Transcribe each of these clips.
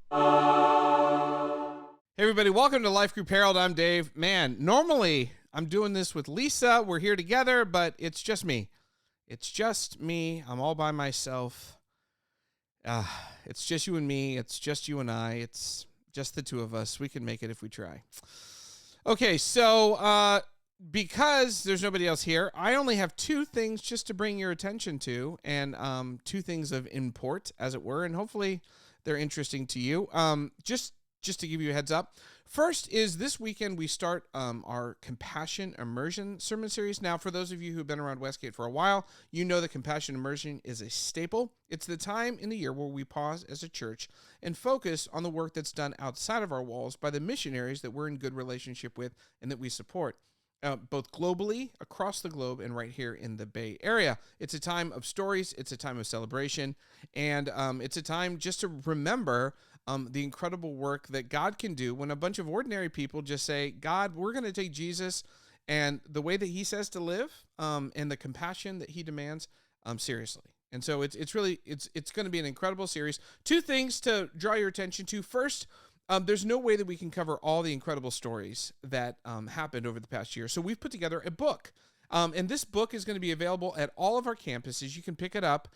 Hey everybody, welcome to Life Group Herald. I'm Dave. Man, normally I'm doing this with Lisa. We're here together, but it's just me. It's just me. I'm all by myself. It's just you and me. It's just you and I. It's just the two of us. We can make it if we try. Okay, so because there's nobody else here, I only have two things just to bring your attention to, and two things of import, as it were, and hopefully they're interesting to you. Just to give you a heads up. First is this weekend we start our Compassion Immersion sermon series. Now, for those of you who've been around Westgate for a while, you know that Compassion Immersion is a staple. It's the time in the year where we pause as a church and focus on the work that's done outside of our walls by the missionaries that we're in good relationship with and that we support. Both globally, across the globe, and right here in the Bay Area. It's a time of stories, it's a time of celebration, and it's a time just to remember the incredible work that God can do when a bunch of ordinary people just say, God, we're going to take Jesus and the way that he says to live and the compassion that he demands seriously. And so it's going to be an incredible series. Two things to draw your attention to. First, there's no way that we can cover all the incredible stories that happened over the past year. So we've put together a book. And this book is going to be available at all of our campuses. You can pick it up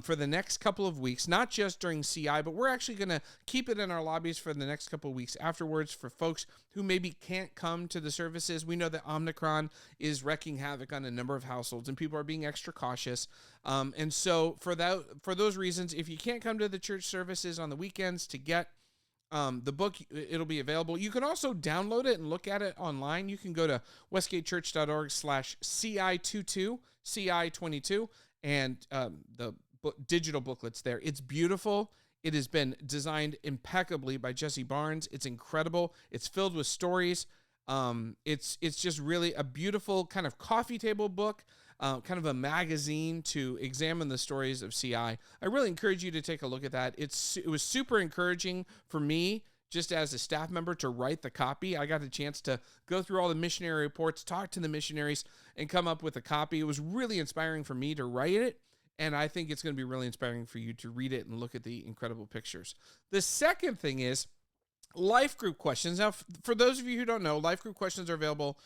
for the next couple of weeks, not just during CI, but we're actually going to keep it in our lobbies for the next couple of weeks afterwards for folks who maybe can't come to the services. We know that Omicron is wreaking havoc on a number of households, and people are being extra cautious. And so for those reasons, if you can't come to the church services on the weekends to get the book, it'll be available. You can also download it and look at it online. You can go to westgatechurch.org/CI22, and the digital booklet's there. It's beautiful. It has been designed impeccably by Jesse Barnes. It's incredible. It's filled with stories. It's just really a beautiful kind of coffee table book. Kind of a magazine to examine the stories of CI. I really encourage you to take a look at that. It was super encouraging for me, just as a staff member, to write the copy. I got a chance to go through all the missionary reports, talk to the missionaries, and come up with a copy. It was really inspiring for me to write it, and I think it's going to be really inspiring for you to read it and look at the incredible pictures. The second thing is life group questions. Now, for those of you who don't know, life group questions are available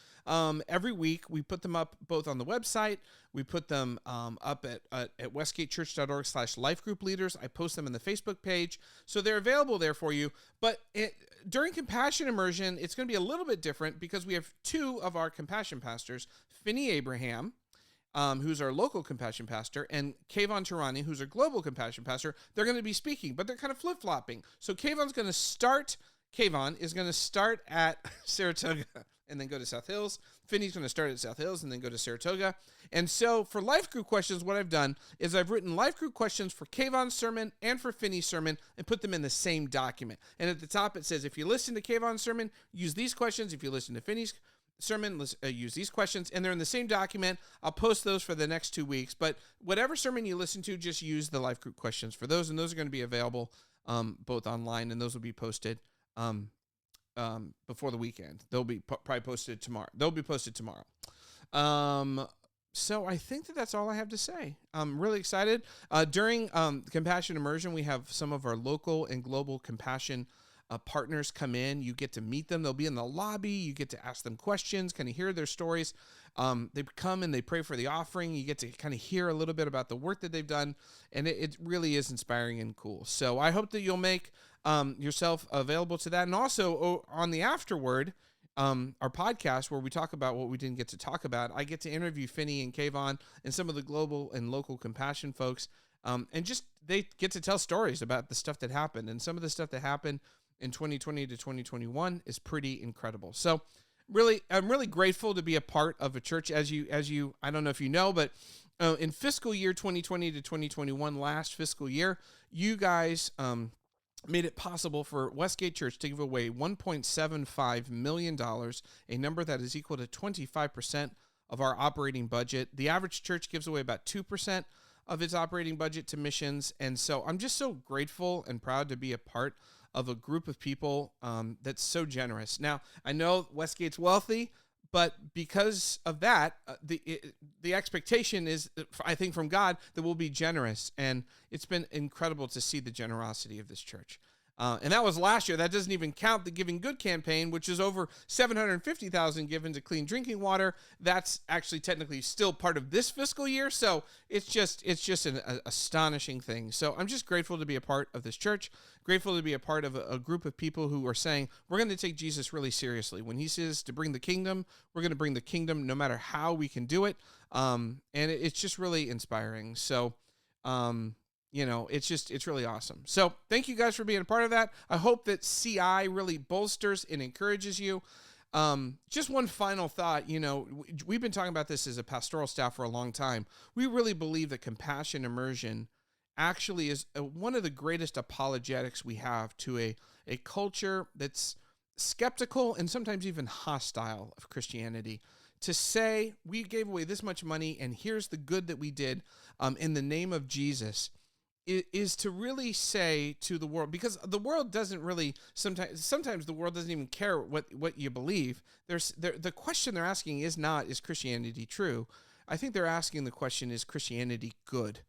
every week. We put them up both on the website. We put them up at westgatechurch.org/lifegroupleaders. I post them in the Facebook page. So they're available there for you. But during Compassion Immersion, it's going to be a little bit different because we have two of our compassion pastors, Finney Abraham, who's our local compassion pastor, and Kayvon Tarani, who's our global compassion pastor. They're going to be speaking, but they're kind of flip-flopping. So Kayvon is going to start at Saratoga and then go to South Hills. Finney's going to start at South Hills and then go to Saratoga. And so for life group questions, what I've done is I've written life group questions for Kayvon's sermon and for Finney's sermon and put them in the same document. And at the top it says, if you listen to Kayvon's sermon, use these questions. If you listen to Finney's sermon, use these questions, and they're in the same document. I'll post those for the next 2 weeks, but whatever sermon you listen to, just use the life group questions for those, and those are going to be available both online, and those will be posted before the weekend. They'll be probably posted tomorrow. So I think that's all I have to say. I'm really excited. During Compassion Immersion, we have some of our local and global compassion partners come in. You get to meet them. They'll be in the lobby. You get to ask them questions, kind of hear their stories. They come and they pray for the offering. You get to kind of hear a little bit about the work that they've done, and it really is inspiring and cool. So I hope that you'll make yourself available to that. And also on the afterward, our podcast where we talk about what we didn't get to talk about, I get to interview Finney and Kayvon and some of the global and local compassion folks. And just they get to tell stories about the stuff that happened, and some of the stuff that happened in 2020 to 2021 is pretty incredible. So I'm really grateful to be a part of a church. As you, I don't know if you know, but in fiscal year 2020 to 2021, last fiscal year, you guys made it possible for Westgate Church to give away $1.75 million, a number that is equal to 25% of our operating budget. The average church gives away about 2% of its operating budget to missions. And so I'm just so grateful and proud to be a part of a group of people that's so generous. Now, I know Westgate's wealthy, but because of that, the expectation is, I think, from God that we'll be generous. And it's been incredible to see the generosity of this church. And that was last year. That doesn't even count the Giving Good campaign, which is over 750,000 given to clean drinking water. That's actually technically still part of this fiscal year. So it's just an astonishing thing. So I'm just grateful to be a part of this church, grateful to be a part of a group of people who are saying, we're going to take Jesus really seriously. When he says to bring the kingdom, we're going to bring the kingdom no matter how we can do it. And it's just really inspiring. So, it's really awesome. So thank you guys for being a part of that. I hope that CI really bolsters and encourages you. Just one final thought, we've been talking about this as a pastoral staff for a long time. We really believe that Compassion Immersion actually is one of the greatest apologetics we have to a culture that's skeptical and sometimes even hostile of Christianity. To say we gave away this much money and here's the good that we did in the name of Jesus is to really say to the world, because the world doesn't really, sometimes the world doesn't even care what you believe. The question they're asking is Christianity true? I think they're asking the question, is Christianity good?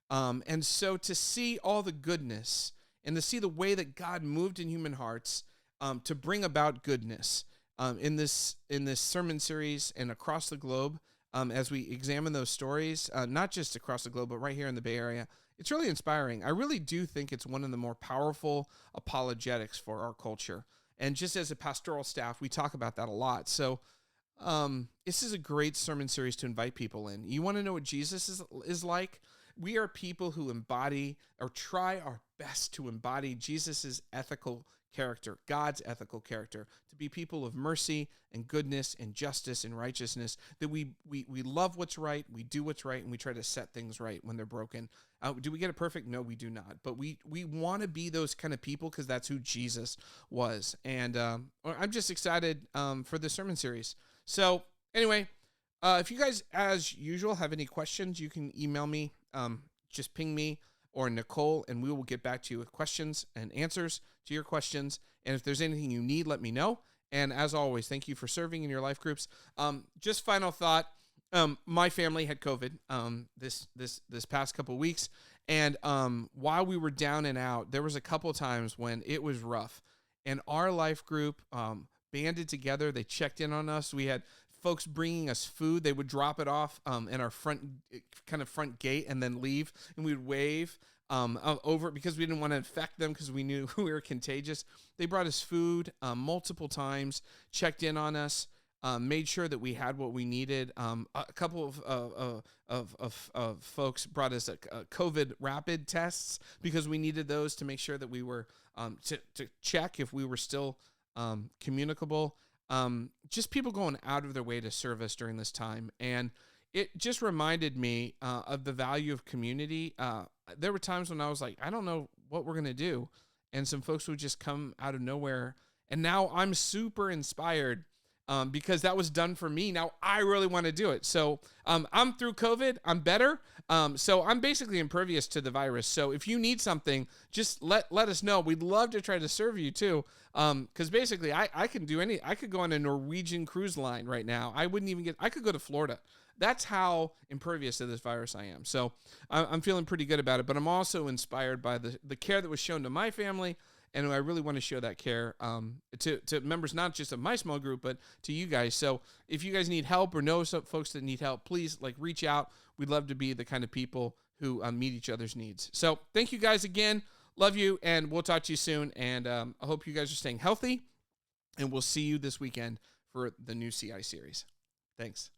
And so to see all the goodness and to see the way that God moved in human hearts to bring about goodness in this sermon series and across the globe, as we examine those stories, not just across the globe, but right here in the Bay Area, it's really inspiring. I really do think it's one of the more powerful apologetics for our culture. And just as a pastoral staff, we talk about that a lot. So this is a great sermon series to invite people in. You want to know what Jesus is like? We are people who embody or try our best to embody Jesus's ethical character, God's ethical character, to be people of mercy and goodness and justice and righteousness, that we love what's right, we do what's right, and we try to set things right when they're broken. Do we get it perfect? No, we do not. But we want to be those kind of people because that's who Jesus was. And I'm just excited for this sermon series. So anyway, if you guys, as usual, have any questions, you can email me. Just ping me or Nicole, and we will get back to you with questions and answers to your questions. And if there's anything you need, let me know. And as always, thank you for serving in your life groups. Just final thought. My family had COVID this past couple of weeks, and while we were down and out, there was a couple of times when it was rough, and our life group banded together. They checked in on us. We had folks bringing us food. They would drop it off in our front gate and then leave, and we'd wave over because we didn't want to infect them because we knew we were contagious. They brought us food multiple times, checked in on us, made sure that we had what we needed. A couple of folks brought us a COVID rapid tests because we needed those to make sure that we were to check if we were still communicable. Just people going out of their way to serve us during this time. And it just reminded me of the value of community. There were times when I was like, I don't know what we're going to do. And some folks would just come out of nowhere. And now I'm super inspired because that was done for me. Now I really want to do it. So I'm through COVID. I'm better. So I'm basically impervious to the virus. So if you need something, just let us know. We'd love to try to serve you too. Because basically I can do I could go on a Norwegian cruise line right now. I could go to Florida. That's how impervious to this virus I am. So I'm feeling pretty good about it, but I'm also inspired by the care that was shown to my family. And I really want to show that care to members, not just of my small group, but to you guys. So if you guys need help or know some folks that need help, please reach out. We'd love to be the kind of people who meet each other's needs. So thank you guys again. Love you, and we'll talk to you soon. And I hope you guys are staying healthy, and we'll see you this weekend for the new CI series. Thanks.